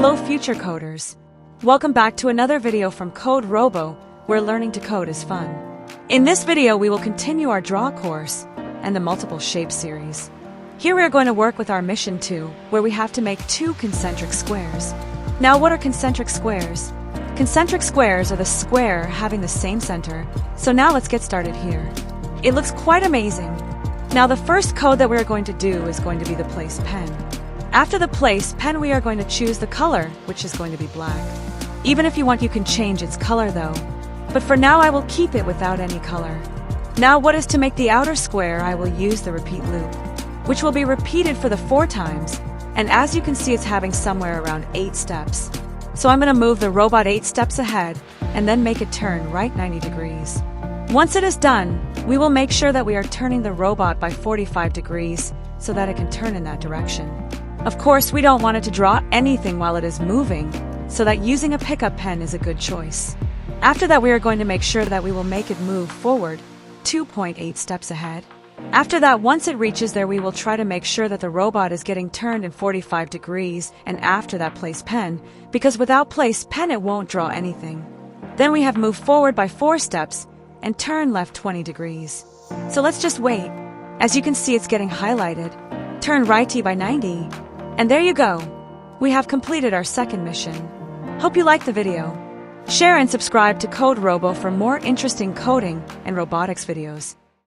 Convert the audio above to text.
Hello future coders. Welcome back to another video from CodeRobo, where learning to code is fun. In this video we will continue our draw course and the multiple shape series. Here we are going to work with our mission 2, where we have to make 2 concentric squares. Now what are concentric squares? Concentric squares are the square having the same center, so now let's get started here. It looks quite amazing. Now the first code that we are going to do is going to be the place pen. After the place pen we are going to choose the color, which is going to be black. Even if you want you can change its color though. But for now I will keep it without any color. Now what is to make the outer square? I will use the repeat loop, which will be repeated for the 4 times, and as you can see it's having somewhere around 8 steps. So I'm going to move the robot 8 steps ahead and then make it turn right 90 degrees. Once it is done, we will make sure that we are turning the robot by 45 degrees so that it can turn in that direction. Of course, we don't want it to draw anything while it is moving, so that using a pickup pen is a good choice. After that, we are going to make sure that we will make it move forward 2.8 steps ahead. After that, once it reaches there, we will try to make sure that the robot is getting turned in 45 degrees and after that place pen, because without place pen it won't draw anything. Then we have moved forward by 4 steps and turn left 20 degrees. So let's just wait. As you can see it's getting highlighted. Turn right by 90. And there you go. We have completed our second mission. Hope you liked the video. Share and subscribe to CodeRobo for more interesting coding and robotics videos.